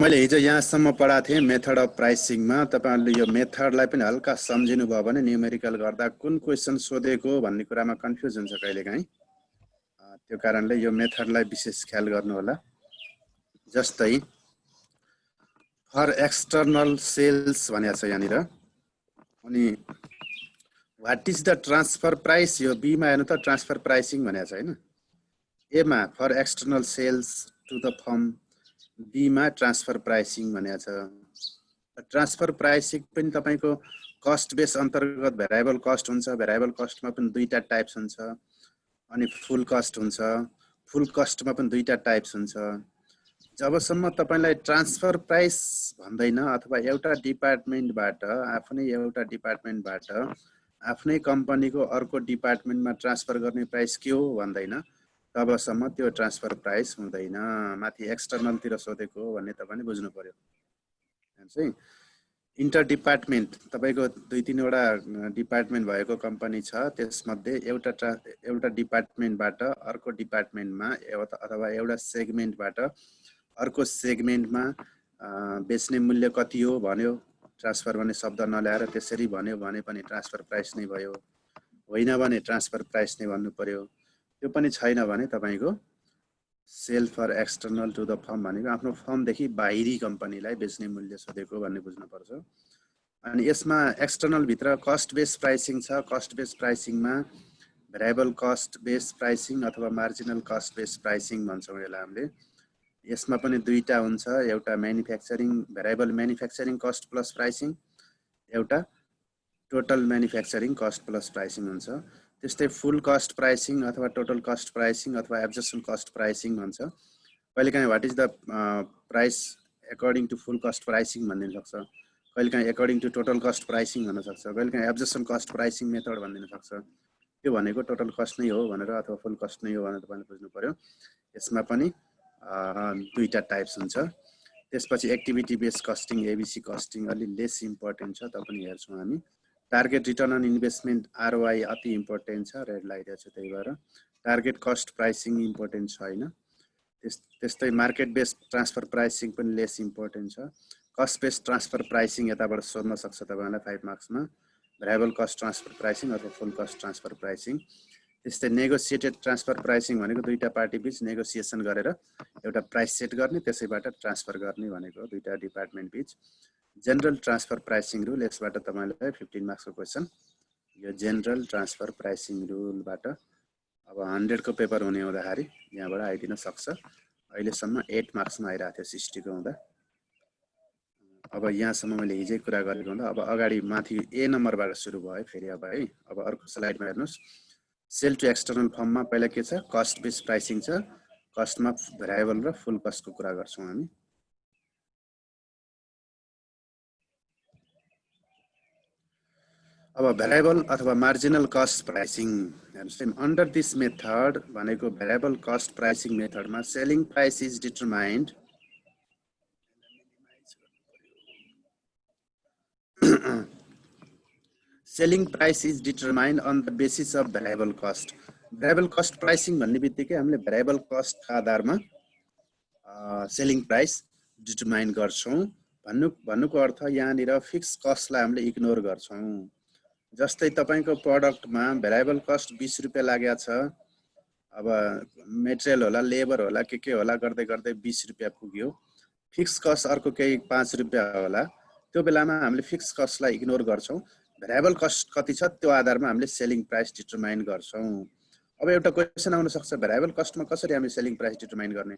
मैले हिजो यहाँसम्म पढाएको थिएँ मेथड अफ प्राइसिङमा। तपाईहरुले यो मेथडलाई पनि हल्का सम्झिनु भयो भने न्युमेरिकल गर्दा कुन क्वेशन सोधेको भन्ने कुरामा कन्फ्युज हुन्छ कहिलेकाहीँ। त्यो कारणले यो मेथडलाई विशेष ख्याल गर्नु होला। जस्तै फर एक्सटर्नल सेल्स भनेको छ यहाँनिर, अनि what is the transfer price, यो बी मा हेर्नु त ट्रान्सफर प्राइसिङ भनेको छ हैन। ए मा for external sales to the firm, B मा ट्रान्सफर प्राइसिङ भनेको छ। ट्रान्सफर प्राइसिङ पनि तपाईको कस्ट बेस अन्तर्गत भेरिएबल कस्ट हुन्छ। भेरिएबल कस्टमा पनि दुईटा टाइप्स हुन्छ, अनि फुल कस्ट हुन्छ। फुल कस्टमा पनि दुईटा टाइप्स हुन्छ। जबसम्म तपाईलाई ट्रान्सफर प्राइस भन्दैन अथवा एउटा डिपार्टमेन्टबाट आफ्नै कम्पनीको अर्को डिपार्टमेन्टमा ट्रान्सफर गर्ने प्राइस के हो भन्दैन, तबसम्म त्यो ट्रान्सफर प्राइस हुँदैन। माथि एक्सटर्नल तिर सोधेको हो भन्ने तपाईले बुझ्नु पर्यो है। इन्टर डिपार्टमेन्ट तपाईको दुई तीनवटा डिपार्टमेन्ट भएको कम्पनी छ, त्यसमध्ये एउटा डिपार्टमेन्टबाट अर्को डिपार्टमेन्टमा अथवा एउटा सेगमेन्टबाट अर्को सेगमेन्टमा बेच्ने मूल्य कति हो भन्यो। ट्रान्सफर भन्ने शब्द नल्याएर त्यसरी भन्यो भने पनि ट्रान्सफर प्राइस नै भयो, होइन भने ट्रान्सफर प्राइस नै भन्नु पर्यो। त्यो पनि छैन भने तपाईको sale for external to the firm भनेको आफ्नो फर्मदेखि बाहिरी कम्पनीलाई बेच्ने मूल्य सोधेको भन्ने बुझ्नुपर्छ। अनि यसमा एक्सटर्नल भित्र कस्ट बेस प्राइसिङ छ। कस्ट बेस प्राइसिङमा भेरिएबल कस्ट बेस प्राइसिङ अथवा मार्जिनल कस्ट बेस प्राइसिङ भन्छौँ यसलाई हामीले। यसमा पनि दुईटा हुन्छ, एउटा manufacturing variable manufacturing cost plus pricing, एउटा total manufacturing cost plus pricing हुन्छ। त्यस्तै फुल कस्ट प्राइसिङ अथवा टोटल कस्ट प्राइसिङ अथवा एब्जर्प्सन कस्ट प्राइसिङ भन्छ। कहिलेकाहीँ what is the price according to full cost pricing भनिदिन सक्छ, कहिलेकाहीँ according to total cost pricing भन्न सक्छ, कहिलेकाहीँ एब्जर्प्सन कस्ट प्राइसिङ मेथड भनिदिन सक्छ। त्यो भनेको टोटल कस्ट नै हो भनेर अथवा फुल कस्ट नै हो भनेर तपाईले बुझ्नु पर्यो। यसमा पनि दुईटा टाइप्स हुन्छ। त्यसपछि activity base costing ABC costing अलि लेस इम्पोर्टेन्ट छ, त पनि हेर्छौँ हामी। Target return on investment ROI अति इम्पोर्टेन्ट छ, रेड लगाइदिएको छु त्यही भएर। टार्गेट कस्ट प्राइसिङ इम्पोर्टेन्ट छैन। त्यस्तै मार्केट बेस्ड ट्रान्सफर प्राइसिङ पनि लेस इम्पोर्टेन्ट छ। कस्ट बेस्ड ट्रान्सफर प्राइसिङ यताबाट सोध्न सक्छ तपाईलाई 5 मार्क्समा, भेरिएबल कस्ट ट्रान्सफर प्राइसिङ अथवा फुल कस्ट ट्रान्सफर प्राइसिङ। त्यस्तै नेगोसिएटेड ट्रान्सफर प्राइसिङ भनेको दुईटा पार्टी बीच नेगोसिएसन गरेर एउटा प्राइस सेट गर्ने, त्यसैबाट ट्रान्सफर गर्ने भनेको दुईटा डिपार्टमेन्ट बीच। जेनरल ट्रान्सफर प्राइसिङ रुल, यसबाट तपाईलाई 15 मार्क्सको क्वेशन, यो जेनरल ट्रान्सफर प्राइसिङ रुलबाट अब 100 को पेपर हुने हुँदाखेरि यहाँबाट आइदिन सक्छ। अहिलेसम्म 8 मार्क्समा आइरहेको थियो 60 को हुँदा। अब यहाँसम्म मैले हिजै कुरा गरेको हुँदा अब अगाडि माथि ए नम्बरबाट सुरु भयो फेरि अब है। अब अर्को स्लाइडमा हेर्नुस्। सेल टु एक्सटर्नल फर्ममा पहिला के छ, कस्ट बेस प्राइसिङ छ। कस्टमा भेरिएबल र फुल कस्टको कुरा गर्छौँ हामी। अब भेरिएबल अथवा मार्जिनल कस्ट प्राइसिङ हेर्नुस्। अन्डर दिस मेथड भनेको भेरिएबल कस्ट प्राइसिङ मेथडमा selling price is determined selling price is determined on the basis of variable cost. Variable cost pricing भन्ने बित्तिकै हामीले भेरिएबल कस्टका आधारमा सेलिङ प्राइस डिटरमाइन गर्छौँ। भन्नुको अर्थ यहाँनिर फिक्स कस्टलाई हामीले इग्नोर गर्छौँ। जस्तै तपाईको प्रोडक्टमा भेरिएबल कस्ट 20 रुपैयाँ लागेको छ, अब मेटेरियल होला, लेबर होला, के होला गर्दै गर्दै 20 रुपैयाँ पुग्यो। फिक्स कस्ट अर्को केही 5 रुपैयाँ होला। त्यो बेलामा हामीले फिक्स कस्टलाई इग्नोर गर्छौँ। भेरिएबल कस्ट कति छ त्यो आधारमा हामीले सेलिङ प्राइस डिटरमाइन गर्छौँ। अब एउटा क्वेशन आउन सक्छ, भेरिएबल कस्टमा कसरी हामीले सेलिङ प्राइस डिटरमाइन गर्ने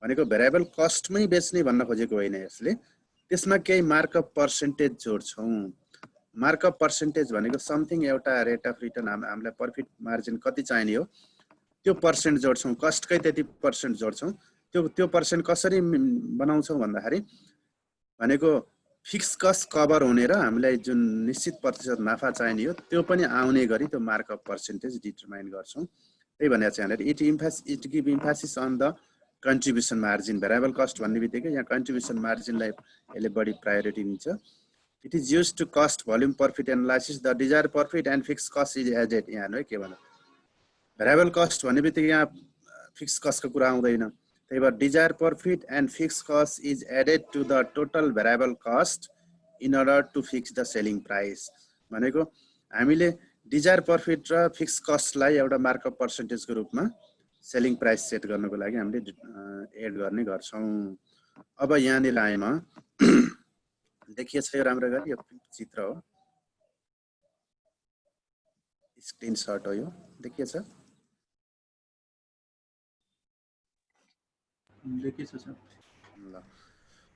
भनेको भेरिएबल कस्टमै बेच्ने भन्न खोजेको होइन यसले। त्यसमा केही मार्कअप पर्सेन्टेज जोड्छौँ। मार्कअप पर्सेन्टेज भनेको समथिङ एउटा रेट अफ रिटर्न, हामीलाई प्रफिट मार्जिन कति चाहिने हो त्यो पर्सेन्ट जोड्छौँ। कस्टकै त्यति पर्सेन्ट जोड्छौँ। त्यो पर्सेन्ट कसरी बनाउँछौँ भन्दाखेरि भनेको फिक्स कस्ट कभर हुने र हामीलाई जुन निश्चित प्रतिशत नाफा चाहिने हो त्यो पनि आउने गरी त्यो मार्कअप पर्सेन्टेज डिटरमाइन गर्छौँ। त्यही भनेको छ यहाँनिर it give emphasis on the contribution margin. Variable cost भन्ने बित्तिकै यहाँ कन्ट्रिब्युसन मार्जिनलाई यसले बढी प्रायोरिटी दिन्छ। It is used to cost volume profit analysis the desire profit and fix cost is added. यहाँ हेर्नु है के भन्नु, भेरिएबल कस्ट भन्ने बित्तिकै यहाँ फिक्स कस्टको कुरा आउँदैन। त्यही भएर desire profit and fix cost is added to the total variable cost in order to fix the selling price. भनेको हामीले डिजायर प्रॉफिट र फिक्स कस्टलाई एउटा मार्कअप पर्सेन्टेजको रूपमा सेलिङ प्राइस सेट गर्नको लागि हामीले एड गर्ने गर्छौं। अब यहाँनिर आएमा देखिएछ यो राम्रो गरी, यो चित्र हो, स्क्रिनशट हो, यो देखिएछ? देखिएछ सर? ल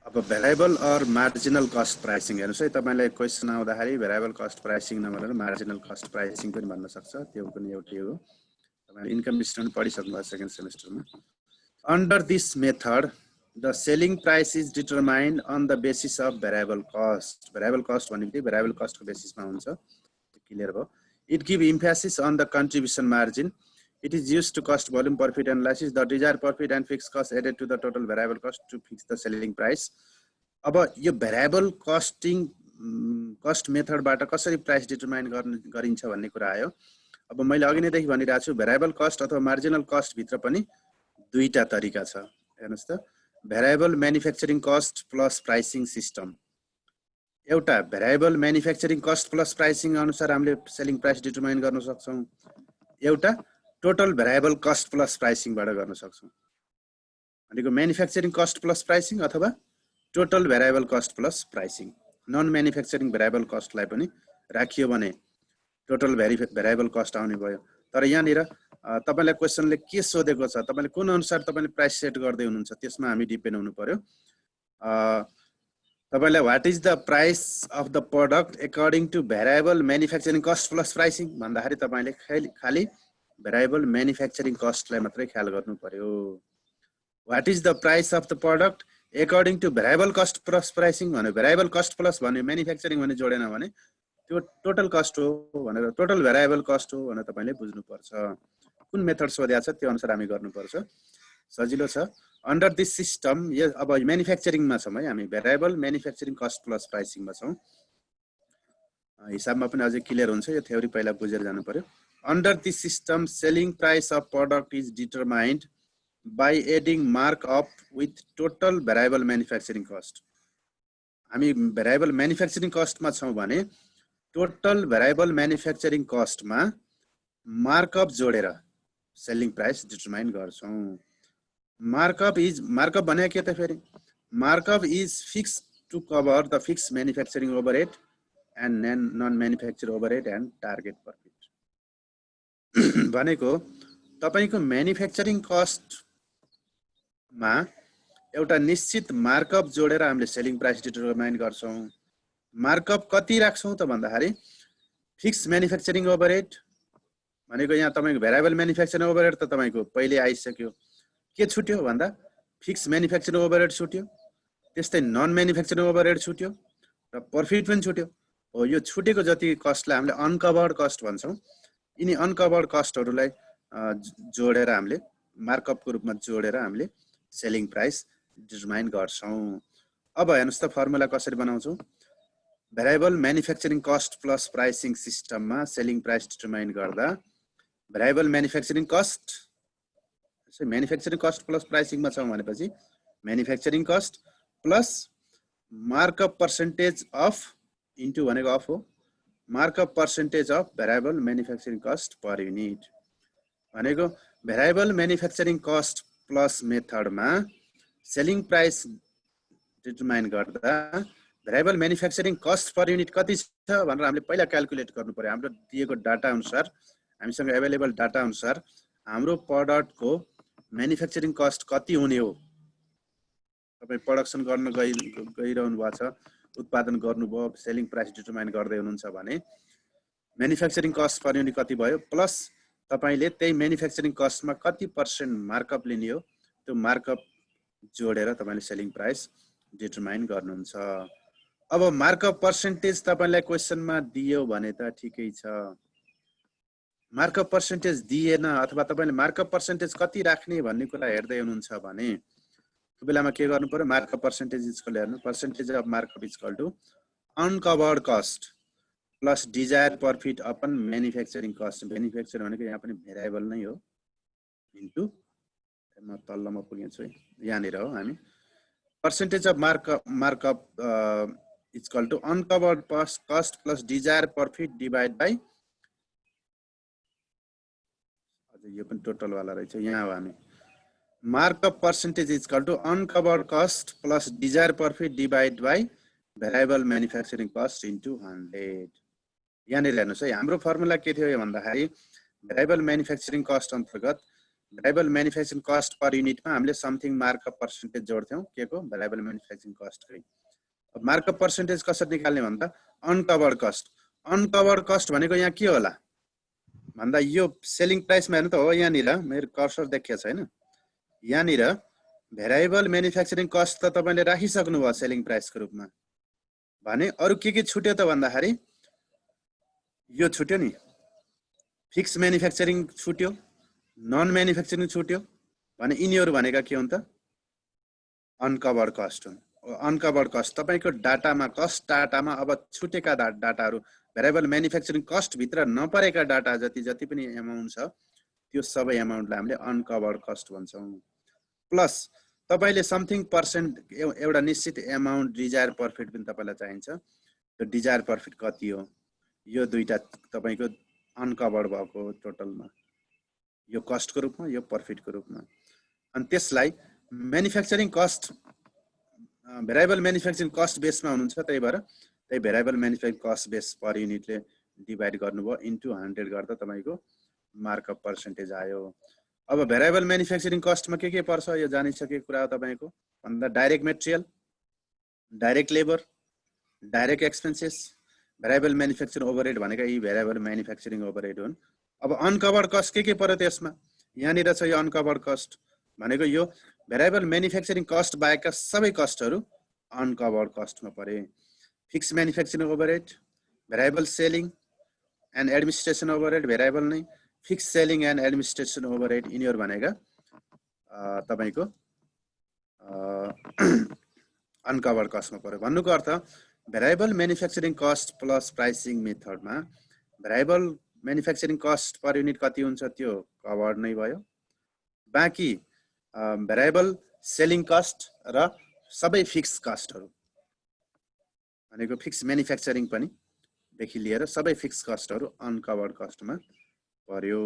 अब variable or marginal cost pricing हेर्नुस् है। तपाईलाई क्वेशन आउँदाखेरि भेरिएबल कस्ट प्राइसिङ नभनेर मार्जिनल कस्ट प्राइसिङ पनि भन्न सक्छ, त्यो पनि एउटै हो। तपाईले इन्कम स्टेटमेन्ट पढिसक्नु भएको सेकेन्ड सेमेस्टरमा। Under this method the selling price is determined on the basis of variable cost. Variable cost भनेको भेरिएबल कस्टको बेसिसमा हुन्छ, क्लियर भयो। It give emphasis on the contribution margin. It is used to cost volume profit analysis. The desired profit and fixed cost added to the total variable cost to fix the selling price. अब यो variable costing cost मेथडबाट कसरी price determine गरिन्छ भन्ने कुरा आयो। अब मैले अघि नैदेखि भनिरहेको छु भेरिएबल कस्ट अथवा मार्जिनल कस्ट भित्र पनि दुईटा तरिका छ। हेर्नुस् त, variable manufacturing cost plus pricing system. एउटा variable manufacturing cost plus pricing अनुसार हामीले सेलिङ प्राइस डिटरमाइन गर्न सक्छौं, एउटा टोटल भेरिएबल कस्ट प्लस प्राइसिङबाट गर्न सक्छौं। भनेको म्यानुफ्याक्चरिङ कस्ट प्लस प्राइसिङ अथवा total variable cost plus pricing. Non manufacturing variable कस्टलाई पनि राखियो भने टोटल भेरिएबल कस्ट आउने भयो। तर यहाँनिर तपाईलाई क्वेशनले के सोधेको छ, तपाईले कुन अनुसार तपाईले प्राइस सेट गर्दै हुनुहुन्छ त्यसमा हामी डिपेन्ड हुनु पर्यो। तपाईलाई what is the price of the product according to variable manufacturing cost plus pricing भन्दाखेरि तपाईले खाली भेरिएबल म्यानुफ्याक्चरिङ कस्टलाई मात्रै ख्याल गर्नु पर्यो। What is the price of the product according to variable cost plus pricing भने भेरिएबल कस्ट प्लस भन्यो, manufacturing भने जोडेन भने त्यो टोटल कस्ट हो भनेर, टोटल भेरिएबल कस्ट हो भनेर तपाईले बुझ्नुपर्छ। कुन मेथड सोधेको छ त्यो अनुसार हामी गर्नुपर्छ, सजिलो छ। अन्डर दिस सिस्टम, यो अब म्यानुफ्याक्चरिङमा छौँ है हामी, भेरिएबल म्यानुफ्याक्चरिङ कस्ट प्लस प्राइसिङमा छौँ। हिसाबमा पनि अझै क्लियर हुन्छ, यो थ्योरी पहिला बुझेर जानु पर्यो। Under this system, selling price of product is determined by adding markup with total variable manufacturing cost. हामी भेरिएबल म्यानुफ्याक्चरिङ कस्टमा छौँ भने टोटल भेरिएबल म्यानुफ्याक्चरिङ कस्टमा मार्कअप जोडेर सेलिङ प्राइस डिटरमाइन गर्छौँ। मार्कअप भने के त फेरि? Markup is fix to cover the fix manufacturing overhead and non manufacture overhead and target profit. भनेको तपाईको म्यानुफ्याक्चरिङ कस्टमा एउटा निश्चित मार्कअप जोडेर हामीले सेलिङ प्राइस डिटरमाइन गर्छौं। मार्कअप कति राख्छौं त भन्दाखेरि फिक्स म्यानुफ्याक्चरिङ ओभरहेड भनेको यहाँ तपाईको भेरिएबल म्यानुफ्याक्चरिङ ओभरहेड त तपाईको पहिले आइसक्यो, के छुट्यो भन्दा फिक्स म्यानुफ्याक्चरिङ ओभरहेड छुट्यो, त्यस्तै नन म्यानुफ्याक्चरिङ ओभरहेड छुट्यो र प्रफिट पनि छुट्यो। हो, यो छुटेको जति कस्टलाई हामीले अनकभर्ड कस्ट भन्छौं। यिनी अनकभर्ड कस्टहरुलाई जोडेर हामीले मार्कअपको रूपमा जोडेर हामीले सेलिङ प्राइस डिटरमाइन गर्छौं। अब हेर्नुस् त फर्मुला कसरी बनाउँछौं। Variable manufacturing cost plus pricing सिस्टममा सेलिङ प्राइस डिटरमाइन गर्दा भेरिएबल म्यानुफ्याक्चरिङ कस्ट प्लस प्राइसिङमा छौं भनेपछि manufacturing cost plus markup percentage of into भनेको अफ हो, markup percentage of variable manufacturing cost per unit भनेको भेरिएबल म्यानुफ्याक्चरिङ कस्ट प्लस मेथडमा selling price determine गर्दा variable manufacturing cost per unit कति छ भनेर हामीले पहिला क्याल्कुलेट गर्नु पर्यो। हाम्रो दिएको डाटा अनुसार, हामीसँग अवेलेबल डाटा अनुसार हाम्रो प्रोडक्टको म्यानुफ्याक्चरिङ कस्ट कति हुने हो। तपाई प्रोडक्सन गर्न गइरहनु भएको छ, उत्पादन गर्नुभयो, सेलिङ प्राइस डिटरमाइन गर्दै हुनुहुन्छ भने म्यानुफ्याक्चरिङ कस्ट पर युनिट कति भयो प्लस तपाईले त्यही म्यानुफ्याक्चरिङ कस्टमा कति % मार्कअप लिने हो, त्यो मार्कअप जोडेर तपाईले सेलिङ प्राइस डिटरमाइन गर्नुहुन्छ। अब मार्कअप पर्सेन्टेज तपाईलाई क्वेशनमा दियो भने त ठिकै छ, मार्कअप पर्सेन्टेज दिएन अथवा तपाईले मार्कअप पर्सेन्टेज कति राख्ने भन्ने कुरा हेर्दै हुनुहुन्छ भने त्यो बेलामा के गर्नु पर्यो, मार्कअप पर्सेन्टेज इक्वल हेर्नु, percentage of markup equal to uncovered cost plus desire profit upon manufacturing cost. Manufacture भनेको यहाँ पनि भेरिएबल नै हो, इन्टु म तल्लोमा पुगेँ छु है, यहाँनिर हो हामी। Percentage of markup is equal to uncovered cost plus desire profit divide by, यो पनि टोटल वाला रहेछ, यहाँ हो हामी। Markup percentage is equal to uncovered cost plus desire profit divide by variable manufacturing cost into 100। यहाँनिर हेर्नुहोस् है, हाम्रो फर्मुला के थियो भन्दाखेरि भेरिएबल म्यानुफ्याक्चरिङ कस्ट अन्तर्गत भेरिएबल म्यानुफ्याक्चरिङ कस्ट पर युनिटमा हामीले समथिङ मार्कअप पर्सेन्टेज जोड्थ्यौँ, के को भेरिएबल म्यानुफ्याक्चरिङ कस्टकै। मार्कअप पर्सेन्टेज कसरी निकाल्ने भन्दा अनकभर्ड कस्ट भनेको यहाँ के होला भन्दा यो सेलिङ प्राइसमा हेर्नु त हो, यहाँनिर मेरो कर्सर देखिएको छ हैन, यहाँनिर भेरिएबल म्यानुफ्याक्चरिङ कस्ट त तपाईले राखिसक्नु भयो सेलिङ प्राइसको रूपमा, भने अरु के छुट्यो त भन्दाखेरि यो छुट्यो नि, फिक्स म्यानुफ्याक्चरिङ छुट्यो, नन म्यानुफ्याक्चरिङ छुट्यो, भने यिनीहरु भनेका के हुन् त अनकभर्ड कस्ट हुन्। अनकभर्ड कस्ट तपाईको डाटामा कस्ट डाटामा अब छुटेका डाटाहरु भेरिएबल म्यानुफ्याक्चरिङ कस्ट भित्र नपरेका डाटा जति पनि एमाउन्ट छ त्यो सबै एमाउन्टलाई हामीले अनकभर्ड कस्ट भन्छौं। प्लस तपाईले समथिङ पर्सेन्ट एउटा निश्चित एमाउन्ट डिजायर प्रॉफिट पनि तपाईलाई चाहिन्छ, त्यो डिजायर प्रॉफिट कति हो, यो दुईटा तपाईको अनकभर्ड भएको टोटलमा, यो कस्टको रूपमा यो प्रॉफिटको रूपमा। अनि त्यसलाई manufacturing cost variable manufacturing cost बेसमा हुनुहुन्छ, त्यही भएर त्यही variable manufacturing cost base per युनिटले डिवाइड गर्नुभयो इन्टु 100 गर्दा तपाईको मार्कअप पर्सेन्टेज आयो। अब भेरिएबल म्यानुफ्याक्चरिङ कस्टमा के पर्छ यो जानिसकेको कुरा हो तपाईको भन्दा direct material, direct labour, direct expenses, variable manufacturing overhead भनेका यी भेरिएबल म्यानुफ्याक्चरिङ ओभरहेड हुन्। अब अनकभर्ड कस्ट के पर्यो त्यसमा, यहाँनिर छ यो अनकभर्ड कस्ट भनेको यो भेरिएबल म्यानुफ्याक्चरिङ कस्ट बाहेकका सबै कस्टहरु अनकभर्ड कस्टमा परे। Fix manufacturing overhead, variable selling and administration overhead variable नै, fix selling and administration overhead यिनीहरु भनेका तपाईको अनकभर्ड कस्टमा पर्यो। भन्नुको अर्थ variable manufacturing cost plus pricing मेथडमा variable manufacturing cost per unit कति हुन्छ त्यो कभर्ड नै भयो, बाँकी भेरिएबल सेलिङ कस्ट र सबै फिक्स कस्टहरु भनेको फिक्स म्यानुफ्याक्चरिङ पनि देखि लिएर सबै फिक्स कस्टहरु अनकभर्ड कस्टमा पर्यो।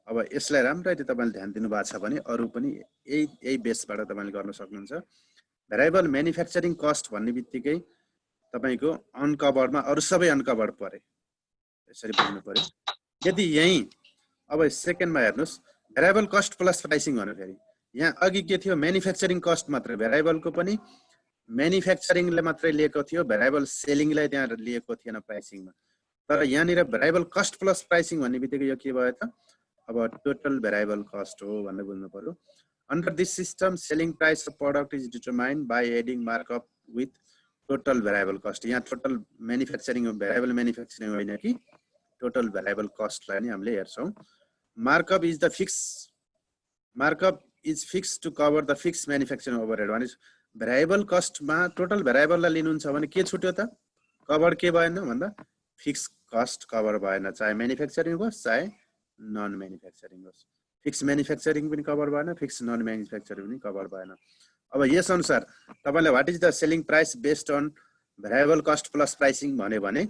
अब यसलाई राम्ररी तपाईले ध्यान दिनु भएको छ भने अरु पनि यही बेसबाट तपाईले गर्न सक्नुहुन्छ। भेरिएबल म्यानुफ्याक्चरिङ कस्ट भन्ने बित्तिकै तपाईको अनकभर्डमा अरु सबै अनकभर्ड परे, यसरी बुझ्नु पर्यो। यदि यही अब सेकेन्डमा हेर्नुस् भेरिएबल कस्ट प्लस प्राइसिङ भन्दाखेरि यहाँ अघि के थियो म्यानुफ्याक्चरिङ कस्ट मात्र, भेरिएबलको पनि म्यानुफ्याक्चरिङले मात्रै लिएको थियो, भेरिएबल सेलिङलाई त्यहाँ लिएको थिएन प्राइसिङमा। तर यहाँनिर भेरिएबल कस्ट प्लस प्राइसिङ भन्ने बित्तिकै यो के भयो त अब टोटल भेरिएबल कस्ट हो भनेर बुझ्नु पर्यो। Under this system selling price of product is determined by adding markup with total variable cost. यहाँ टोटल म्यानुफ्याक्चरिङ भेरिएबल म्यानुफ्याक्चरिङ होइन कि टोटल भेरिएबल कस्टलाई नै हामीले हेर्छौं। Markup is fix to cover the fix manufacturing overhead. भने variable कस्टमा total भेरिएबललाई लिनुहुन्छ भने के छुट्यो त कभर के भएन भन्दा फिक्स कस्ट कभर भएन, चाहे म्यानुफ्याक्चरिङ होस् चाहे नन म्यानुफ्याक्चरिङ होस्। फिक्स म्यानुफ्याक्चरिङ पनि कभर भएन, फिक्स नन म्यानुफ्याक्चरिङ पनि कभर भएन। अब यस अनुसार तपाईलाई what is the selling price based on variable cost plus pricing भन्यो भने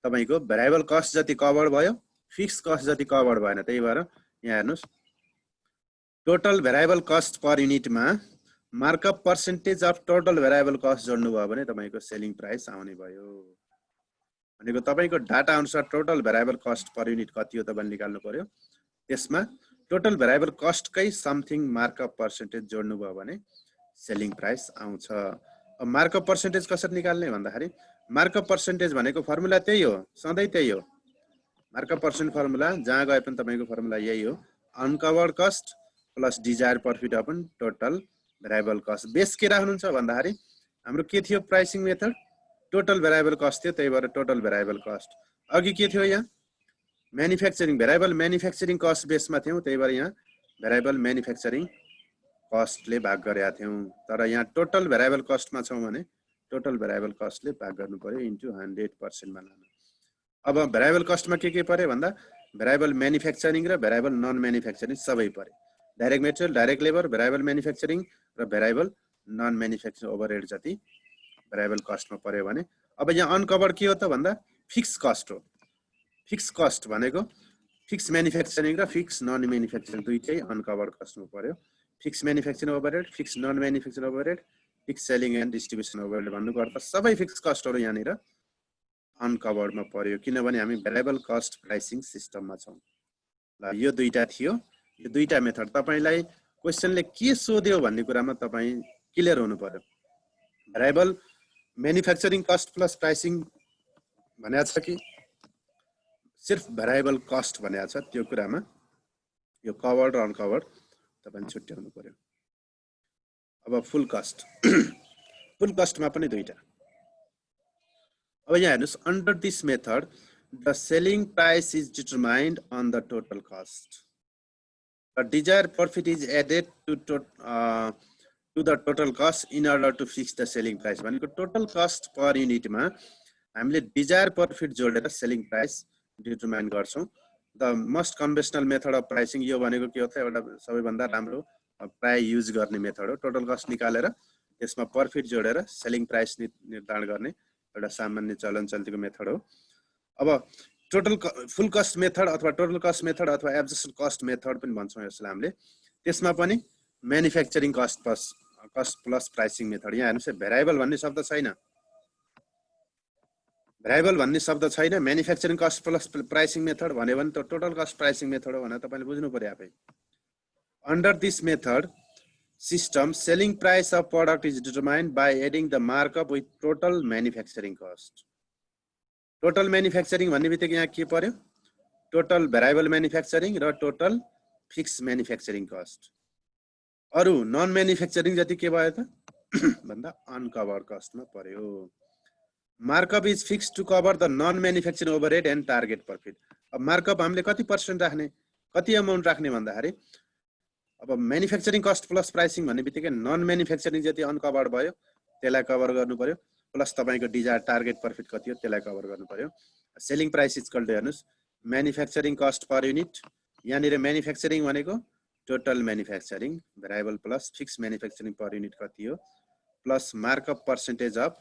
तपाईको भेरिएबल कस्ट जति कभर भयो, फिक्स कस्ट जति कभर भएन। त्यही भएर यहाँ हेर्नुस् टोटल भेरिएबल कस्ट पर युनिटमा markup percentage of total variable cost जोड्नु भयो भने तपाईको सेलिङ प्राइस आउने भयो। भनेको तपाईको डाटा अनुसार total variable cost per unit कति हो तपाईले निकाल्नु पर्यो, त्यसमा टोटल भेरिएबल कस्टकै समथिङ मार्कअप पर्सेन्टेज जोड्नु भयो भने सेलिङ प्राइस आउँछ। अब मार्कअप पर्सेन्टेज कसरी निकाल्ने भन्दाखेरि मार्कअप पर्सेन्टेज भनेको फर्मुला त्यही हो, सधैं त्यही हो। मार्कअप पर्सेन्ट फर्मुला जहाँ गए पनि तपाईको फर्मुला यही हो, uncovered cost plus desire profit upon total variable cost. Base के राख्नुहुन्छ भन्दाखेरि हाम्रो के थियो pricing method total variable cost थियो, त्यही भएर टोटल भेरिएबल कस्ट। अघि के थियो यहाँ म्यानुफ्याक्चरिङ भेरिएबल म्यानुफ्याक्चरिङ कस्ट बेसमा थियौं, त्यही भएर यहाँ भेरिएबल म्यानुफ्याक्चरिङ कस्टले भाग गरेका थियौं। तर यहाँ टोटल भेरिएबल कस्टमा छौं भने टोटल भेरिएबल कस्टले भाग गर्नु पर्यो इन्टु 100% मा लानु। अब भेरिएबल कस्टमा के पर्यो भन्दा भेरिएबल म्यानुफ्याक्चरिङ र भेरिएबल नन म्यानुफ्याक्चरिङ सबै पर्यो। Direct material, direct labour, variable manufacturing र भेरिएबल नन म्यानुफ्याक्चरिङ ओभरहेड जति भेरिएबल कस्टमा पर्यो भने अब यहाँ अनकभर्ड के हो त भन्दा फिक्स कस्ट हो। फिक्स कस्ट भनेको फिक्स म्यानुफ्याक्चरिङ र फिक्स नन म्यानुफ्याक्चरिङ दुईटै अनकभर्ड कस्टमा पर्यो। Fix manufacturing overhead, fix non manufacturing overhead, fix selling and distribution overhead भन्नुको अर्थ सबै फिक्स कस्टहरु यहाँनिर अनकभर्डमा पर्यो किनभने हामी भेरिएबल कस्ट प्राइसिङ सिस्टममा छौं। ल यो दुईटा थियो, यो दुईटा मेथड तपाईलाई क्वेशनले के सोध्यो भन्ने कुरामा तपाई क्लियर हुनु पर्यो। Variable manufacturing cost plus pricing भनेको छ कि सिर्फ भेरिएबल कस्ट भनेको छ, त्यो कुरामा यो कभर्ड र अनकभर्ड तपाईले छुट्याउनु पर्यो। अब फुल कस्ट फुल कस्टमा पनि दुईटा। अब यहाँ हेर्नुस्, under this method the selling price is determined on the total cost. The desired profit is added to the total cost in order to fix the selling price. भनेको total cost per unit मा हामीले desired profit जोडेर selling price determine गर्छौं। The most conventional method of pricing यो भनेको के हो त एउटा सबैभन्दा राम्रो प्राय युज गर्ने मेथड हो। टोटल कस्ट निकालेर त्यसमा प्रॉफिट जोडेर सेलिङ प्राइस निर्धारण गर्ने एउटा सामान्य चलन चल्तीको मेथड हो। अब टोटल फुल कस्ट मेथड अथवा टोटल कस्ट मेथड अथवा एब्जर्प्सन कस्ट मेथड पनि भन्छौं यसलाई हामीले। त्यसमा पनि manufacturing cost plus pricing method. यहाँ हेर्नुस्, भेरिएबल भन्ने शब्द छैन, भेरिएबल भन्ने शब्द छैन। Manufacturing cost plus pricing method भन्यो भने त टोटल कस्ट प्राइसिङ मेथड हो भनेर तपाईले बुझ्नु पर्यो आफै। Under this method system, selling price of product is determined by adding the markup with total manufacturing cost. Total manufacturing भन्ने बित्तिकै यहाँ के पर्यो? टोटल भेरिएबल म्यानुफ्याक्चरिङ र टोटल फिक्स म्यानुफ्याक्चरिङ कस्ट। अरु नन म्यानुफ्याक्चरिङ जति के भयो त भन्दा अनकभर्ड कस्टमा पर्यो। Markup is fixed to cover the non manufacturing overhead and target profit. अब मार्कअप हामीले कति % राख्ने, कति अमाउन्ट राख्ने भन्दाखेरि अब म्यानुफ्याक्चरिङ कस्ट प्लस प्राइसिङ भन्ने बित्तिकै नन म्यानुफ्याक्चरिङ जति अनकभर्ड भयो त्यसलाई कभर गर्नु पर्यो, प्लस तपाईको डिजायर्ड टार्गेट प्रॉफिट कति हो त्यसलाई कभर गर्नु पर्यो। सेलिङ प्राइस इज कल्ड हेर्नुस्, म्यानुफ्याक्चरिङ कस्ट पर युनिट, यहाँनिर म्यानुफ्याक्चरिङ भनेको total manufacturing variable plus fix manufacturing per unit कति हो plus markup percentage of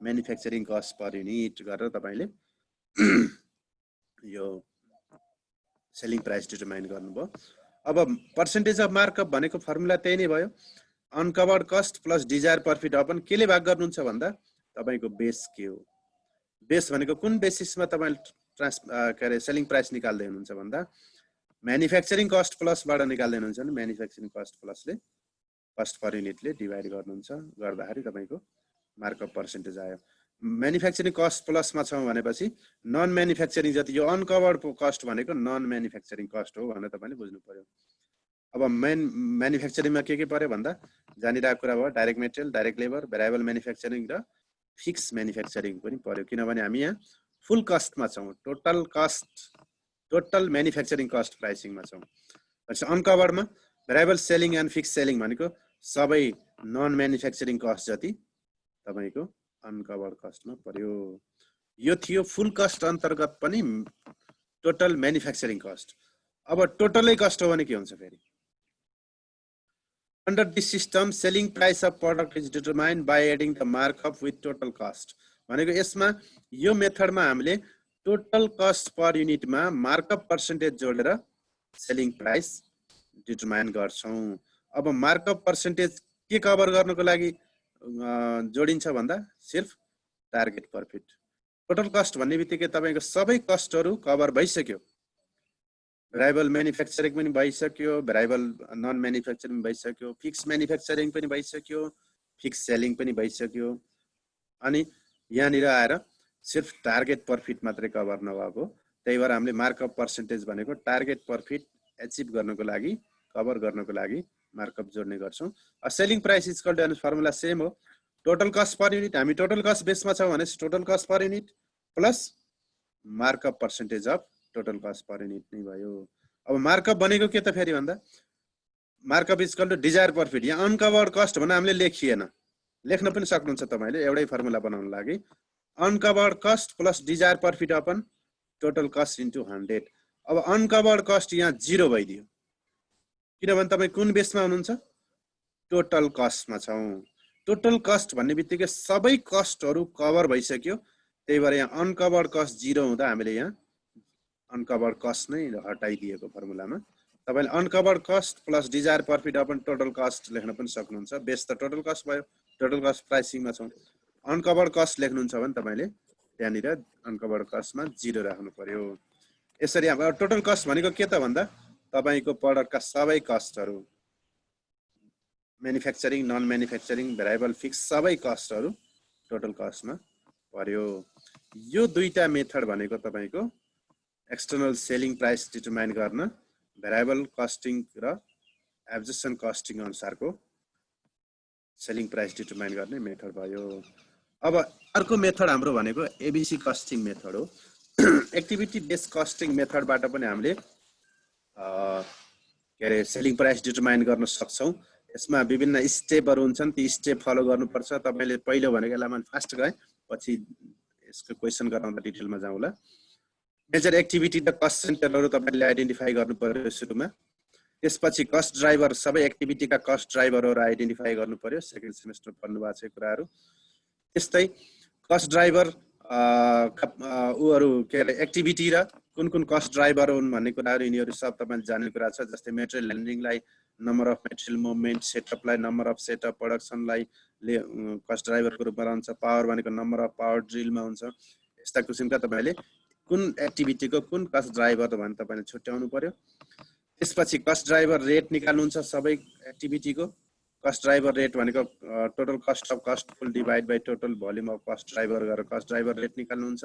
manufacturing cost per unit गरेर तपाईले यो सेलिङ प्राइस डिटरमाइन गर्नुभयो। अब पर्सेन्टेज अफ मार्कअप भनेको फर्मुला त्यही नै भयो, uncovered cost plus desire profit upon केले भाग गर्नुहुन्छ भन्दा तपाईको बेस के हो। बेस भनेको कुन बेसिसमा तपाईले सेलिङ प्राइस निकाल्दै हुनुहुन्छ भन्दा म्यानुफ्याक्चरिङ कस्ट प्लसबाट निकाल्दै हुनुहुन्छ भने म्यानुफ्याक्चरिङ कस्ट प्लसले कस्ट पर युनिटले डिभाइड गर्नुहुन्छ, गर्दाखेरि तपाईको मार्कअप पर्सेन्टेज आयो। म्यानुफ्याक्चरिङ कस्ट प्लसमा छौं भनेपछि नन म्यानुफ्याक्चरिङ जति यो अनकभर्ड कस्ट भनेको नन म्यानुफ्याक्चरिङ कस्ट हो भनेर तपाईले बुझ्नु पर्यो। अब म्यानुफ्याक्चरिङमा के पर्यो भन्दा जानिरहेको कुरा भयो, direct material, direct labour, variable manufacturing र फिक्स म्यानुफ्याक्चरिङ पनि पर्यो किनभने हामी यहाँ फुल कस्टमा छौं, total cost total manufacturing cost प्राइसिङमा छौं। अनकभर्डमा variable selling and fix selling भनेको सबै नन म्यानुफ्याक्चरिङ कस्ट जति तपाईको अनकभर्ड कस्टमा पर्यो। यो थियो फुल कस्ट अन्तर्गत पनि टोटल म्यानुफ्याक्चरिङ कस्ट। अब टोटलै कस्ट हो भने के हुन्छ फेरि? Under this system, selling price of product is determined by adding the markup with total cost. भनेको यसमा यो मेथडमा हामीले टोटल कस्ट पर युनिटमा मार्कअप पर्सेन्टेज जोडेर सेलिङ प्राइस डिटरमाइन गर्छौं। अब मार्कअप पर्सेन्टेज के कभर गर्नको लागि जोडिन्छ भन्दा सिर्फ टार्गेट प्रॉफिट। टोटल कस्ट भन्ने बित्तिकै तपाईको सबै कस्टहरु कभर भइसक्यो, भेरिएबल म्यानुफ्याक्चरिङ पनि भइसक्यो, भेरिएबल नन म्यानुफ्याक्चरिङ भइसक्यो, फिक्स म्यानुफ्याक्चरिङ पनि भइसक्यो, फिक्स सेलिङ पनि भइसक्यो। अनि यहाँनिर आएर सिर्फ टार्गेट प्रॉफिट मात्रै कभर नभएको, त्यही भएर हामीले मार्कअप पर्सेन्टेज भनेको टार्गेट प्रॉफिट एचिभ गर्नको लागि कभर गर्नको लागि मार्कअप जोड्ने गर्छौं। Selling price is called and formula same हो, टोटल कस्ट पर युनिट। हामी टोटल कस्ट बेसमा छौं भने total cost per unit plus markup percentage of total cost per unit नै भयो। अब मार्कअप भनेको के त फेरि भन्दा markup is called desire profit. यहाँ अनकभर्ड कस्ट भने हामीले लेखिएन, लेख्न पनि सक्नुहुन्छ तपाईले एउटै फर्मुला बनाउन लागि, uncovered cost plus desire profit upon total cost into 100। अब अनकभर्ड कस्ट यहाँ 0 भइदियो, किनभने तपाई कुन बेसमा हुनुहुन्छ टोटल कस्टमा छौं टोटल कस्ट भन्ने बित्तिकै सबै कस्टहरु कभर भइसक्यो त्यही भएर यहाँ अनकभर्ड कस्ट 0 हुँदा हामीले यहाँ अनकभर्ड कस्ट नै हटाइदिएको फर्मुलामा तपाईले uncovered cost plus desire profit upon total cost लेख्न पनि सक्नुहुन्छ बेस त टोटल कस्ट भयो टोटल कस्ट प्राइसिङमा छौं अनकभर्ड कस्ट लेख्नुहुन्छ भने तपाईले त्यहाँनिर अनकभर्ड कस्टमा 0 राख्नु पर्यो यसरी अब टोटल कस्ट भनेको के त भन्दा तपाईको प्रोडक्टका सबै कस्टहरु मैन्युफ्याक्चरिङ नन मैन्युफ्याक्चरिङ भेरिएबल फिक्स सबै कस्टहरु टोटल कस्टमा पर्यो यो दुईटा मेथड भनेको तपाईको एक्सटर्नल सेलिङ प्राइस डिटरमाइन गर्न भेरिएबल कस्टिङ र एब्जर्प्सन कस्टिङ अनुसारको सेलिङ प्राइस डिटरमाइन गर्ने मेथड भयो अब अर्को मेथड हाम्रो भनेको एबीसी कस्टिङ मेथड हो एक्टिभिटी बेस्ड कस्टिङ मेथडबाट पनि हामीले के रे सेलिङ प्राइस डिटरमाइन गर्न सक्छौं यसमा विभिन्न स्टेपहरु हुन्छन् ती स्टेप फलो गर्नुपर्छ तपाईले पहिलो भनेको यसलाई म फास्ट गए पछि यसको क्वेशन गराउँदा डिटेलमा जाउँला मेजर एक्टिभिटी र कस्ट सेन्टरहरु तपाईले आइडेन्टिफाई गर्नु पर्यो सुरुमा त्यसपछि कस्ट ड्राइभर सबै एक्टिभिटीका कस्ट ड्राइभरहरु आइडेन्टिफाई गर्नु पर्यो सेकेन्ड सेमेस्टर पढ्नु भएको छ कुराहरु त्यस्तै कस्ट ड्राइभर उहरु के रे एक्टिभिटी र कुन कुन कस्ट ड्राइभर हुन् भन्ने कुराहरु यिनीहरु सब तपाईले जान्ने कुरा छ जस्तै मेटेरियल ह्यान्डलिङलाई नम्बर अफ मेटेरियल मुभमेन्ट सेटअपलाई नम्बर अफ सेटअप प्रोडक्सनलाई कस्ट ड्राइभरको रूपमा रहन्छ पावर भनेको नम्बर अफ पावर ड्रिलमा हुन्छ यस्ता किसिमका तपाईले कुन एक्टिभिटीको कुन कस्ट ड्राइभर भने तपाईले छुट्याउनु पर्यो त्यसपछि कस्ट ड्राइभर रेट निकाल्नुहुन्छ सबै एक्टिभिटीको कस्ट ड्राइभर रेट भनेको total cost of cost full divide by total volume of cost driver गरेर कस्ट ड्राइभर रेट निकाल्नुहुन्छ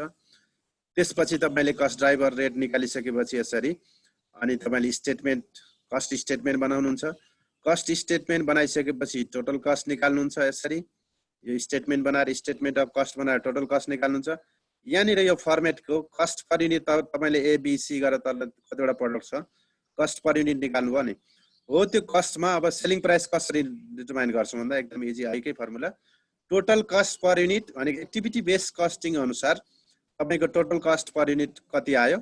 त्यसपछि तपाईले कस्ट ड्राइभर रेट निकालिसकेपछि यसरी अनि तपाईले स्टेटमेन्ट कस्ट स्टेटमेन्ट बनाउनुहुन्छ कस्ट स्टेटमेन्ट बनाइसकेपछि टोटल कस्ट निकाल्नुहुन्छ यसरी यो स्टेटमेन्ट बनाएर स्टेटमेन्ट अफ कस्ट बनाएर टोटल कस्ट निकाल्नुहुन्छ यहाँनिर यो फर्मेटको कस्ट पर युनिट तपाईले एबीसी गरेर तल कतिवटा प्रोडक्ट छ कस्ट पर युनिट निकाल्नु भयो नि हो त्यो कस्टमा अब सेलिङ प्राइस कसरी डिटरमाइन गर्छौं भन्दा एकदम इजी आइकै formula total cost per unit भने एक्टिभिटी बेस्ड कस्टिङ अनुसार तपाईको टोटल कस्ट पर युनिट कति आयो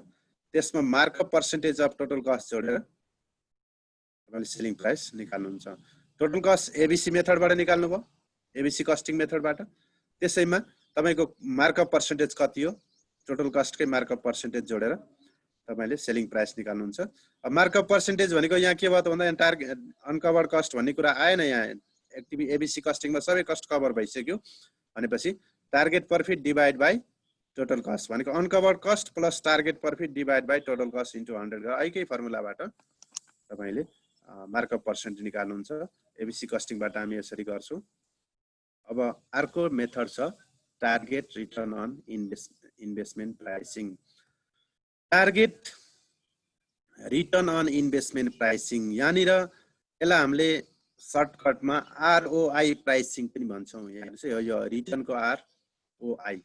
त्यसमा markup percentage of total cost जोडेर तपाईले सेलिङ प्राइस निकाल्नुहुन्छ टोटल कस्ट एबीसी मेथडबाट निकाल्नु भयो एबीसी कस्टिङ मेथडबाट त्यसैमा तपाईको मार्कअप पर्सेन्टेज कति हो टोटल कस्टकै मार्कअप पर्सेन्टेज जोडेर तपाईले सेलिङ प्राइस निकाल्नुहुन्छ अब मार्कअप पर्सेन्टेज भनेको यहाँ के भयो त भन्दा यहाँ टार्गेट अनकभर्ड कस्ट भन्ने कुरा आएन यहाँ एक्टिभिटी एबीसी कस्टिङमा सबै कस्ट कभर भइसक्यो भनेपछि target profit divide by total cost भनेको uncovered cost plus target profit divide by total cost into 100 गरेर एकै फर्मुलाबाट तपाईले मार्कअप पर्सेन्टेज निकाल्नुहुन्छ एबीसी कस्टिङबाट हामी यसरी गर्छौं अब अर्को मेथड छ target return on investment pricing target return on investment pricing यहाँनिर यसलाई हामीले सर्टकटमा आरओआई प्राइसिङ पनि भन्छौं यहाँ हेर्नुस् यो रिटर्नको आरओआई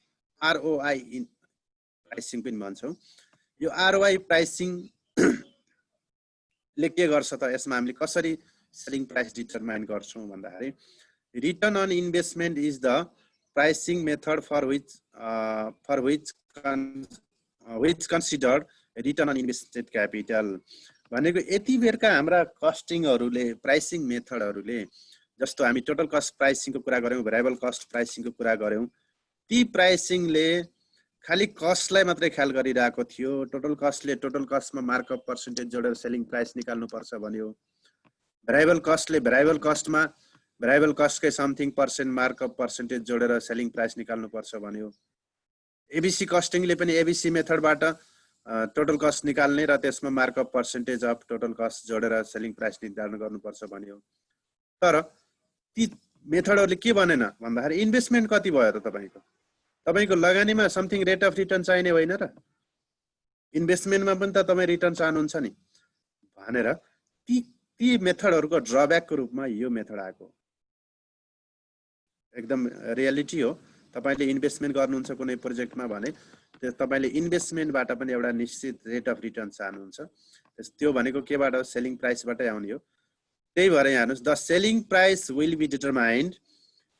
प्राइसिङ पनि भन्छौं यो आरओआई प्राइसिङ ले के गर्छ त यसमा हामीले कसरी सेलिङ प्राइस डिटरमाइन गर्छौं भन्दाखेरि return on investment is the pricing method for which considered return on invested capital भनेको यति बेरका हाम्रा कस्टिङहरुले प्राइसिङ मेथडहरुले जस्तो हामी टोटल कस्ट प्राइसिङको कुरा गर्यौं भेरिएबल कस्ट प्राइसिङको कुरा गर्यौं ती प्राइसिङले खाली कस्टलाई मात्रै ख्याल गरिरहेको थियो टोटल कस्टले टोटल कस्टमा मार्कअप पर्सेन्टेज जोडेर सेलिङ प्राइस निकाल्नु पर्छ भन्यो भेरिएबल कस्टले भेरिएबल कस्टमा भेरिएबल कस्टकै समथिङ पर्सेन्ट मार्कअप पर्सेन्टेज जोडेर सेलिङ प्राइस निकाल्नु पर्छ भन्यो एबीसी कस्टिङले पनि एबीसी मेथडबाट टोटल कस्ट निकाल्ने र त्यसमा markup percentage of total cost जोडेर सेलिङ प्राइस निर्धारण गर्नुपर्छ भन्यो तर ती मेथडहरुले के भनेन भन्दाखेरि इन्भेस्टमेन्ट कति भयो त तपाईको लगानीमा समथिङ रेट अफ रिटर्न चाहिने होइन र इन्भेस्टमेन्टमा पनि त तपाई रिटर्न चाहनुहुन्छ नि भनेर ती मेथडहरुको ड्रब्याकको रूपमा यो मेथड आएको एकदम रियालिटी हो तपाईले इन्भेस्टमेन्ट गर्नुहुन्छ कुनै प्रोजेक्टमा भने तपाईले इन्भेस्टमेन्टबाट पनि एउटा निश्चित रेट अफ रिटर्न चाहनुहुन्छ त्यो भनेको केबाट सेलिङ प्राइसबाटै आउने हो त्यही भएर यहाँ हेर्नुस् the selling price will be determined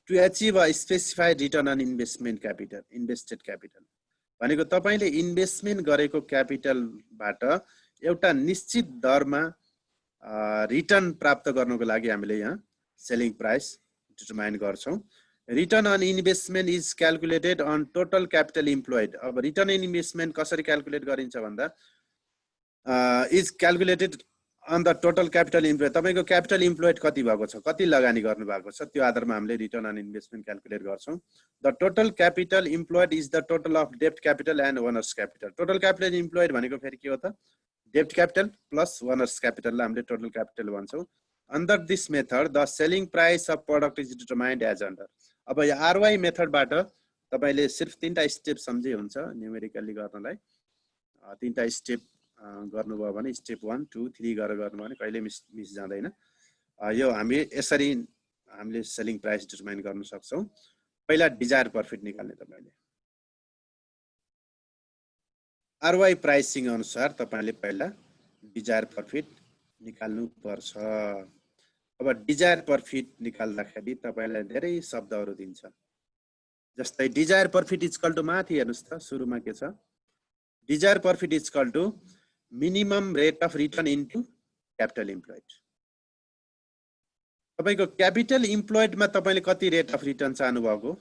to achieve a specified return on investment capital invested capital भनेको तपाईले इन्भेस्टमेन्ट गरेको क्यापिटलबाट एउटा निश्चित दरमा रिटर्न प्राप्त गर्नको लागि हामीले यहाँ सेलिङ प्राइस डिटरमाइन गर्छौं return on investment is calculated on total capital employed अब रिटर्न अन इन्भेस्टमेन्ट कसरी क्याल्कुलेट गरिन्छ भन्दा is calculated on the total capital employed तपाईको क्यापिटल इम्प्लोइड कति भएको छ कति लगानी गर्नु भएको छ त्यो आधारमा हामीले रिटर्न अन इन्भेस्टमेन्ट क्याल्कुलेट गर्छौं the total capital employed is the total of डेब्ट capital and owners capital total capital employed भनेको फेरि के हो त डेब्ट क्यापिटल प्लस ओनर्स क्यापिटललाई हामीले टोटल क्यापिटल भन्छौं under this method the selling price of product is determined as under अब यो आरओआई मेथडबाट तपाईले सिर्फ तीनटा स्टेप सम्झे हुन्छ न्यूमेरिकली गर्नलाई तीनटा स्टेप गर्नुभयो भने स्टेप 1 2 3 गरेर गर्नु भने कहिले मिस जाँदैन यो हामी यसरी हामीले सेलिङ प्राइस डिटरमाइन गर्न सक्छौं पहिला डिजायर प्रॉफिट निकाल्ने तपाईले आरओआई प्राइसिङ अनुसार तपाईले पहिला डिजायर प्रॉफिट निकाल्नु पर्छ अब डिजायर प्रॉफिट निकाल्दाखेरि तपाईलाई धेरै शब्दहरु दिन्छ जस्तै desire profit is equal to माथि हेर्नुस् त सुरुमा के छ desire profit is equal to minimum rate of return into capital employed तपाईको क्यापिटल इम्प्लोइड मा तपाईले कति रेट अफ रिटर्न चाहनु भएको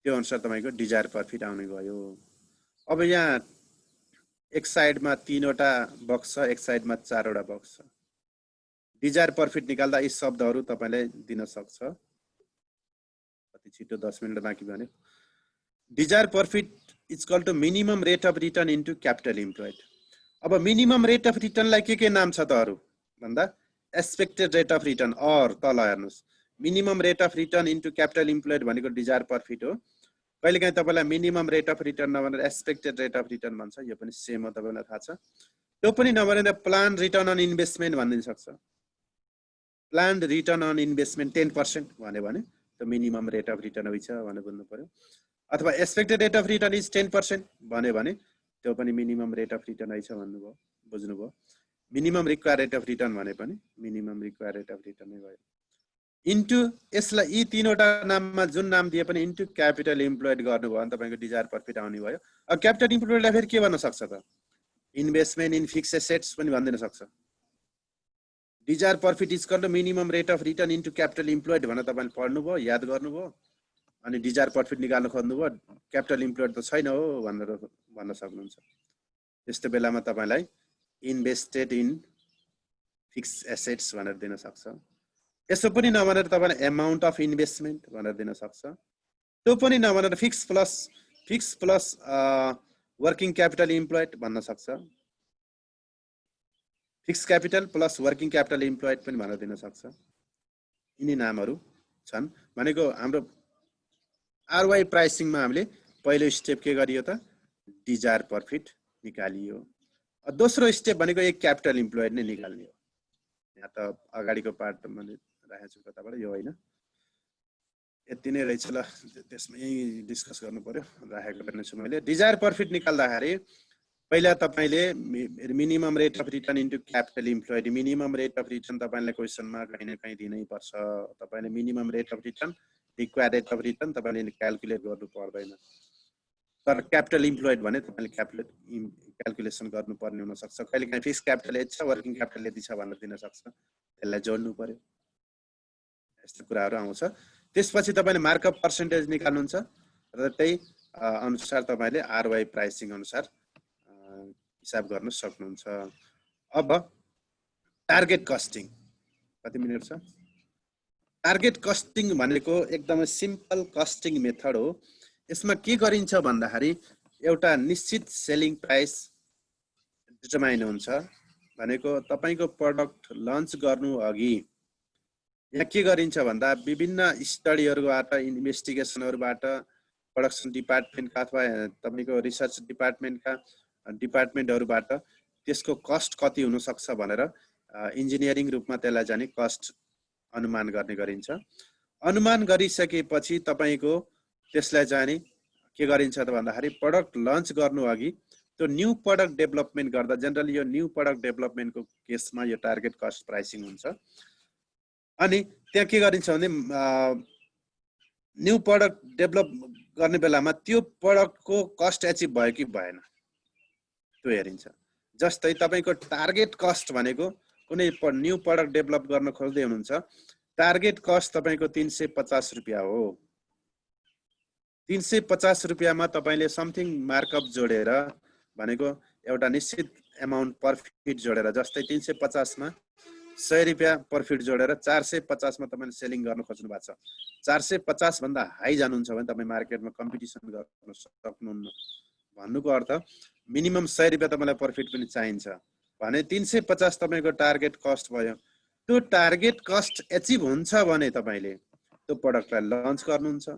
त्यो अनुसार तपाईको डिजायर प्रॉफिट आउने भयो अब यहाँ एक साइडमा 3 वटा बक्स छ एक साइडमा 4 वटा बक्स छ डिजायर प्रॉफिट निकाल्दा यी शब्दहरु तपाईलाई दिन सक्छ कति छिटो 10 मिनेट बाँकी भने desire profit is equal to minimum rate of return into capital employed अब मिनिमम रेट अफ रिटर्न लाई के नाम छ त अरु भन्दा एक्सपेक्टेड रेट अफ रिटर्न और तल हेर्नुस् minimum rate of return into capital employed भनेको डिजायर प्रॉफिट हो कहिलेकाहीँ तपाईलाई मिनिमम रेट अफ रिटर्न नभनेर एक्सपेक्टेड रेट अफ रिटर्न भन्छ यो पनि सेम हो तपाईलाई थाहा छ त्यो पनि नभनेर प्लान रिटर्न अन इन्भेस्टमेन्ट भनिदिन सक्छ प्लान रिटर्न अन इन्भेस्टमेन्ट 10% भने त्यो मिनिमम रेट अफ रिटर्न हुन्छ भने बुझ्नु पर्यो अथवा expected rate of return is 10% भने त्यो पनि मिनिमम रेट अफ रिटर्न हुन्छ भन्नुभयो बुझ्नुभयो minimum required rate of return भने पनि minimum required rate of return नै भयो इन्टु यसलाई यी तीनवटा नाममा जुन नाम दिए पनि इन्टु क्यापिटल इम्प्लोइड गर्नुभयो भने तपाईको डिजायर प्रॉफिट आउने भयो अब क्यापिटल इम्प्लोइडलाई फेरि के भन्न सक्छ त इन्भेस्टमेन्ट इन फिक्स्ड एसेट्स पनि भनिदिन सक्छ desire profit is equal to minimum rate of return into capital employed भनेर तपाईले पढ्नुभयो याद गर्नुभयो अनि डिजायर प्रॉफिट निकाल्न खोज्नुभयो क्यापिटल इम्प्लोइड त छैन हो भनेर भन्न सक्नुहुन्छ त्यस्तो बेलामा तपाईलाई इन्भेस्टेड इन फिक्स्ड एसेट्स भनेर दिन सक्छ यसो पनि नभनेर तपाईले अमाउन्ट अफ इन्भेस्टमेन्ट भनेर दिन सक्छ त्यो पनि नभनेर fix plus working capital employed भन्न सक्छ fix capital plus working capital employed पनि भनेर दिन सक्छ यिनी नामहरु छन् भनेको हाम्रो आरओआई प्राइसिङमा हामीले पहिलो स्टेप के गरियो त डिजायर प्रॉफिट निकालियो दोस्रो स्टेप भनेको एक क्यापिटल इम्प्लोइड नै निकाल्ने हो यहाँ त अगाडिको पार्ट मैले राखेको छु कताबाट यो हैन यति नै रहेछ ल त्यसमै डिस्कस गर्नु पर्यो राखेको पनि छु मैले डिजायर प्रॉफिट निकाल्दाखेरि पहिला तपाईले minimum rate of return into capital employed minimum rate of return तपाईलाई क्वेशनमा कहीं न कहीं दिनै पर्छ तपाईले minimum rate of return required rate of return तपाईले क्याल्कुलेट गर्नु पर्दैन तर क्यापिटल इम्प्लोइड भने तपाईले क्याल्कुलेसन गर्नु पर्ने हुन सक्छ कहिलेकाहीँ फिक्स क्यापिटल यति छ वर्किङ क्यापिटल यति छ भनेर दिन सक्छ त्यसलाई जोड्नु पर्यो यस्तो कुराहरु आउँछ त्यसपछि तपाईले मार्कअप पर्सेन्टेज निकाल्नुहुन्छ र त्यही अनुसार तपाईले आरओआई प्राइसिङ अनुसार हिसाब गर्न सक्नुहुन्छ अब टार्गेट कस्टिङ कति मिनेट छ टार्गेट कस्टिङ भनेको एकदमै सिम्पल कस्टिङ मेथड हो यसमा के गरिन्छ भन्दाखेरि एउटा निश्चित सेलिङ प्राइस डिटरमाइन हुन्छ भनेको तपाईको प्रोडक्ट लन्च गर्नु अघि यहाँ के गरिन्छ भन्दा विभिन्न स्टडीहरुबाट इन्भेस्टिगेसनहरुबाट प्रोडक्सन डिपार्टमेन्टका अथवा तपाईको रिसर्च डिपार्टमेन्टहरुबाट त्यसको कस्ट कति हुन सक्छ भनेर इन्जिनियरिङ रूपमा त्यसलाई जाने कस्ट अनुमान गर्ने गरिन्छ अनुमान गरिसकेपछि तपाईको त्यसलाई जाने के गरिन्छ त भन्दाखेरि प्रोडक्ट लन्च गर्नु अघि त्यो न्यू प्रोडक्ट डेभलपमेन्ट गर्दा जनरली यो न्यू प्रोडक्ट डेभलपमेन्टको केसमा यो टार्गेट कस्ट प्राइसिङ हुन्छ अनि त्यहाँ के गरिन्छ भने न्यू प्रोडक्ट डेभलप गर्ने बेलामा त्यो प्रोडक्टको कस्ट एचिभ भयो कि भएन त्यो हेरिन्छ जस्तै तपाईको टार्गेट कस्ट भनेको कुनै न्यू प्रोडक्ट डेभलप गर्न खोज्दै हुनुहुन्छ, टार्गेट कस्ट तपाईको 350 रुपैयाँ हो। 350 रुपैयाँमा तपाईले समथिङ मार्कअप जोडेर भनेको एउटा निश्चित एमाउन्ट प्रफिट जोडेर, जस्तै 350 मा 100 रुपैयाँ प्रफिट जोडेर 450 मा तपाईले सेलिङ गर्न खोज्नु भएको छ। 450 भन्दा हाई जानुहुन्छ भने तपाई मार्केटमा कम्पिटिसन गर्न सक्नुहुन्न। भन्नुको अर्थ मिनिमम 100 रुपैयाँ तपाईलाई प्रफिट पनि चाहिन्छ भने 350 तपाईको टार्गेट कस्ट भयो। त्यो टार्गेट कस्ट एचिभ हुन्छ भने तपाईले त्यो प्रोडक्टलाई लन्च गर्नुहुन्छ।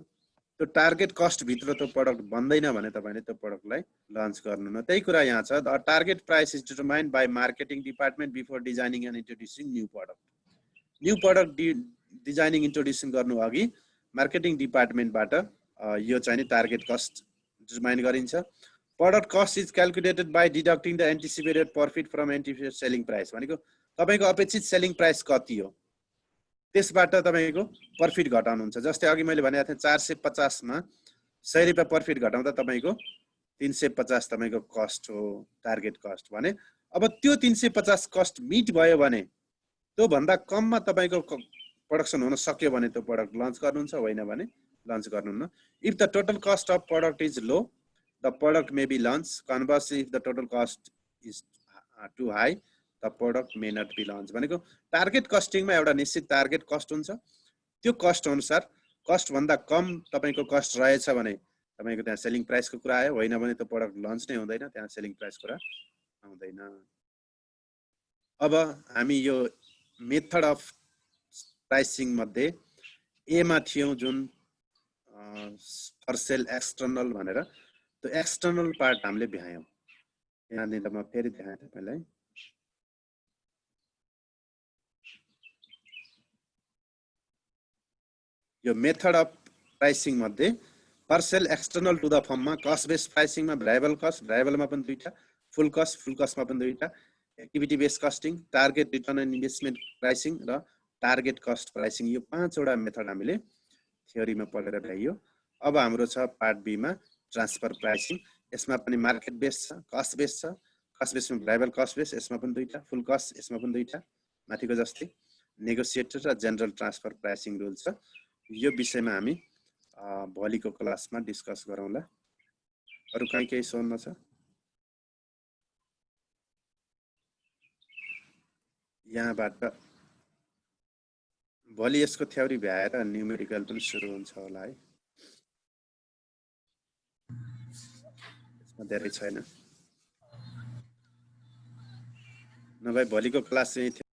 त्यो टार्गेट कस्ट भित्र त्यो प्रोडक्ट बन्दैन भने तपाईले त्यो प्रोडक्टलाई लन्च गर्नुहुन्न। त्यही कुरा यहाँ छ, the target price is determined by marketing department before designing and introducing new product. New product designing introducing गर्नु अघि मार्केटिङ डिपार्टमेन्टबाट यो चाहिँ नि टार्गेट कस्ट डिटरमाइन गरिन्छ। Product cost is calculated by deducting the anticipated profit from anticipated selling price. भनेको तपाईको अपेक्षित सेलिङ प्राइस कति हो त्यसबाट तपाईको प्रफिट घटाउनुहुन्छ। जस्तै अघि मैले भनेको थिएँ 450 मा 100 रुपैयाँ प्रफिट घटाउँदा तपाईको 350 तपाईको कस्ट हो टार्गेट कस्ट भने। अब त्यो 350 कस्ट मिट भयो भने त्यो भन्दा कममा तपाईको प्रोडक्सन हुन सक्यो भने त्यो प्रोडक्ट लन्च गर्नुहुन्छ, होइन भने लन्च गर्नुहुन्न। If the total cost of product is low the product may be launch. Conversely if the total cost is too high the product may not be launch. भनेको target कस्टिङमा एउटा निश्चित target cost हुन्छ, त्यो cost अनुसार cost भन्दा कम तपाईको cost रहेछ भने तपाईको त्यहाँ सेलिङ प्राइसको कुरा आयो, होइन भने त्यो प्रोडक्ट लन्च नै हुँदैन, त्यहाँ सेलिङ प्राइस कुरा आउँदैन। अब हामी यो मेथड अफ प्राइसिङ मध्ये एमा थियौं जुन फर सेल एक्सटर्नल भनेर, त्यो एक्सटर्नल पार्ट हामीले भ्यायौं। यहाँनिर म फेरि देखाएँ तपाईलाई। यो मेथड अफ प्राइसिङ मध्ये पार्सेल एक्सटर्नल टु द फर्ममा कस्ट बेस्ड प्राइसिङमा भ्यारिएबल भ्यारिएबलमा पनि दुईटा, फुल कस्टमा पनि दुईटा, activity based costing, target return and investment pricing र टार्गेट कस्ट प्राइसिङ, यो 5 वटा मेथड हामीले थ्योरीमा पढेर भ्याइयो। अब हाम्रो छ पार्ट बी मा ट्रान्सफर प्राइसिङ। यसमा पनि मार्केट बेस्ड छ, कस्ट बेस्ड छ। कस्ट बेस्डमा भ्यारिएबल कस्ट बेस्ड, यसमा पनि दुईटा, फुल कस्ट यसमा पनि दुईटा, माथिको जस्तै नेगोसिएटेड र जेनरल ट्रान्सफर प्राइसिङ रुल छ। यो विषयमा हामी भोलिको क्लासमा डिस्कस गरौँला। अरु केही सोध्न छ? यहाँबाट भोलि यसको थ्योरी भ्याएर न्युमेरिकल पनि सुरु हुन्छ होला है। यसमा धेरै छैन, नभए भोलिको क्लास चाहिँ